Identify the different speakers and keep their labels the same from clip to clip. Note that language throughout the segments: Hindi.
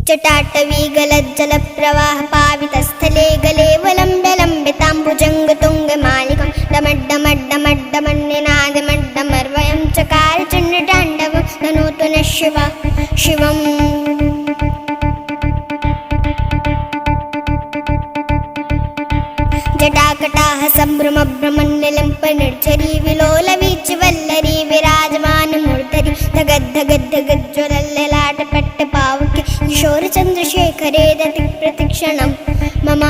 Speaker 1: जटाटवी गलज्जलप्रवाह पावितस्थले गलेवलम्ब्य लम्बिताम्बुजङ्गतुङ्गमालिकं डमड्डमड्डमड्डमन्निनादमड्डमर्वयं चकार चण्डताण्डवं धनोतु नः शिवम् जटाकटाः सम्भ्रमभ्रमन्निलिम्पनिर्झरी विलोलवीचिवल्लरी विराजमानमूर्धरि धगद्धगद्धगज्ज्वलल्ललाटपट्टपावके किशोरचन्द्रशेखरे दति प्रतिक्षणं मम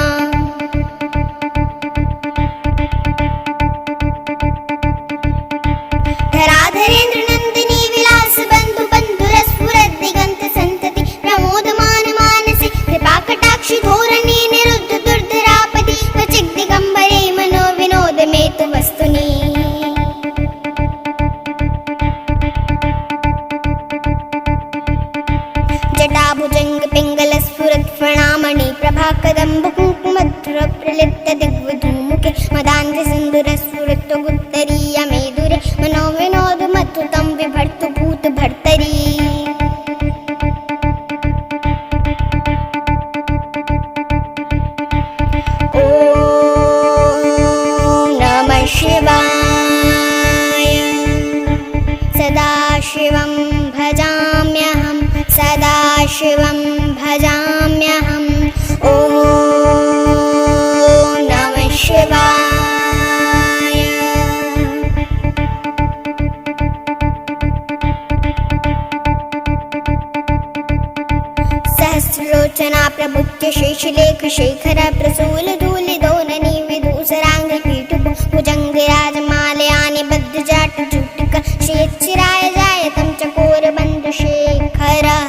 Speaker 1: धराधरेन्द्रनन्दिनी विलासबन्धुबन्धुरस्फुरद्दिगन्तसन्तति प्रमोदमानमानसि कृपाकटाक्षि धोरणे निरुद्ध दुर्धरापदि क्वचिद्दिगम्बरे मनो विनोदमेतु वस्तुनि जटाभुजङ्गपिङ्गलस्फुरत्फणामणि प्रभाकदम्बकुङ्कुमध्रुवप्रलिप्तदिग्वधूमुखे मदान्धसिन्दूरस्फुरत्वगुत्तरीयमेदुरे मनो विनोदमत्युतं बिभर्तु भूतभर्तरी ॐ नमः शिवाय सदाशिवं भजाम्यहं सदाशिवं भजाम्यहम् ॐ नमः शिवाय सहस्रलोचना प्रभुत्य शेषलेख शेखर प्रसूलधूलिदोननी विदूसराङ्गपीठुप भुजङ्गराजमालयानि बद्धजाटजूटिका श्रीयच्चिराय जायतं चकोरबन्धुशेखरः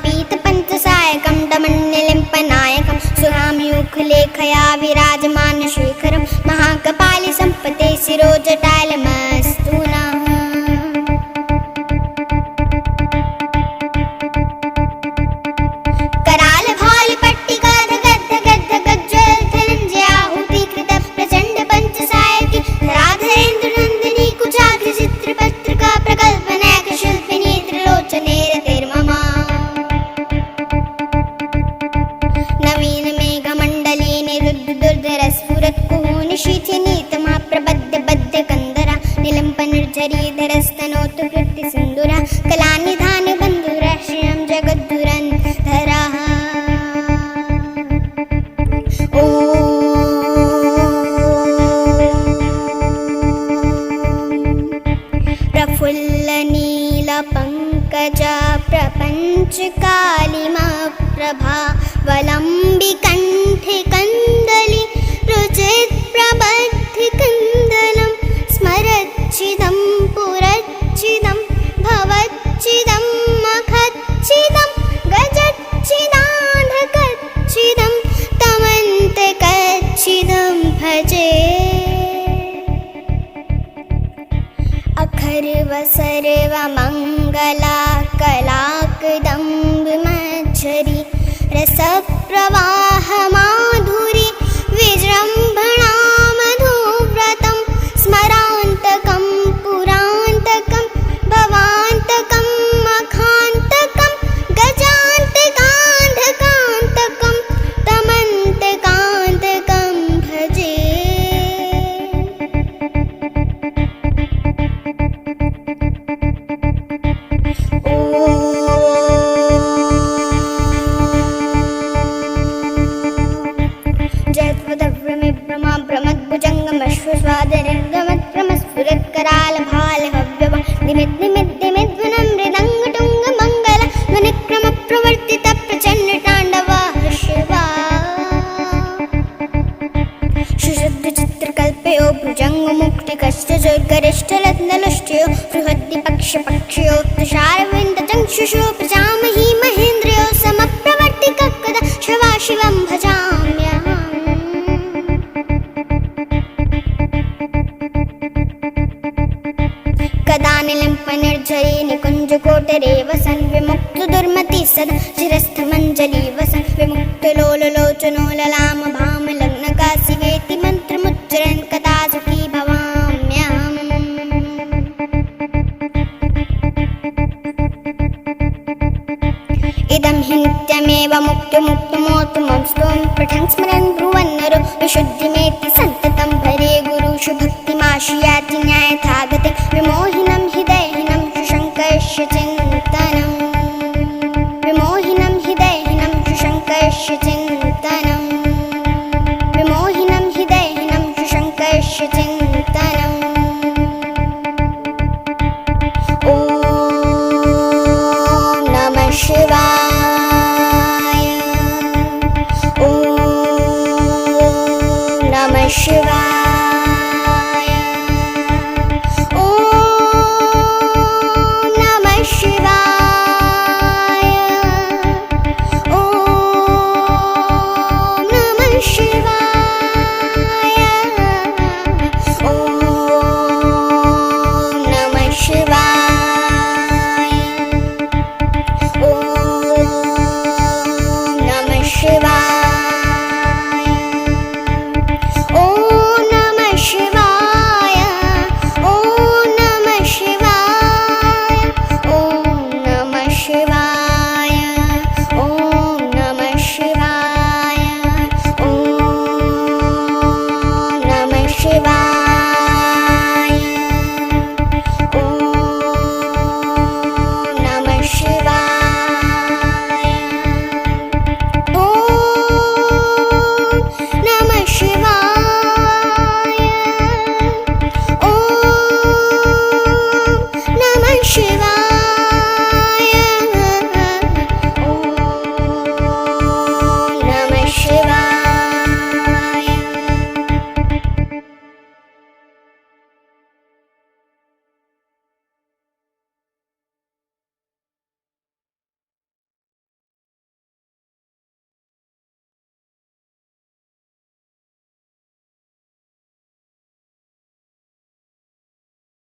Speaker 1: ललाटचुत्तरज्ज्वलधनञ्जयस्फुलिङ्गभानिपीतपञ्चसायकं डमन्निलिम्पनायकं सुराम्यूखलेखया विराजमानशेखरं महाकपालि सम्पते शिरोजटालमस्तु नः करालभालपट्टिकाधगद्धगद्धगज्ज्वलधनञ्जयाहुतीकृत प्रचण्डपञ्चसायकि धराधरेन्द्रनन्दिनी कुचाग्रचित्रपत्रिका प्रकल्पनायकशिल्पिनी त्रिलोचने रतिर्मम नवीनमेघमण्डले निरुद्धदुर्धरस्फुरत्कुहूनिशीथिनीतमा प्रबद्धबद्धकन्दरा निलम्पनिर्झरीधरस्तनोतु कृत्तिसिन्दूरा कलानिधानबन्धुराश्रियं जगद्धुरन्धरः ॐ प्रफुल्लनीलपङ्कजा प्रपञ्चकालिमाप्रभावलम्बिकण्ठे कन्दलि रुचित्प्रबद्धिकन्दलं स्मरच्चिदं पुरच्चिदं भवच्चिदं मखच्चिदं गजच्चिदान्धकच्चिदं तमन्तकच्चिदं भजे अखर्वसर्वमङ्गला कलाकदम्बमज्झरी रसप्रवाहमाधुरी विजृम्भणा मधुव्रतं स्मरान्तकं पुरान्तकं भवान्तकं मखान्तकं गजान्तकान्धकान्तकं तमन्तकान्तकं भजे जयत्वदव्रमिभ्रमाभ्रमद्भुजङ्गमश्वस्वादरिर्गमत्प्रमस्फुरत्करालभालहव्यवं दिमिद्दिमिद्दिमिद्वनं मृदङ्गटुङ्गमङ्गलध्वनिक्रमप्रवर्तितप्रचण्डताण्डवः शिवा सुशुद्धचित्रकल्पयो भुजङ्गमुक्तिकश्चजोर्गरिष्ठरत्नलुष्ट्यो बृहद्दिपक्षपक्षयो तुषारविन्दचक्षुषो प्रजामहि महेन्द्रयो समप्रवर्तिककदा शिवाशिवं भजाम्यहम् कदानिलिम्पनिर्झरी निकुञ्जकोटरे वसन् विमुक्तदुर्मतिः सदा शिरस्थमञ्जलि वसन् विमुक्तलोललोचनो ललाम भामलग्नकाशिवेति मन्त्रमुच्चरन् कदा विशुद्धिमेति सन्ततं भरे गुरुषु भक्तिमाशु न्यायथागते विमोहिनं हृदयहिनं शुशङ्कस्य चिन्तनम् विमोहिनं हृदयहिनं शुशङ्कस्य चिन्तनम् विमोहिनं हृदयहिनं शुशङ्कस्य चिन्तनम् ॐ नमः शिवाय ॐ नमः शिवाय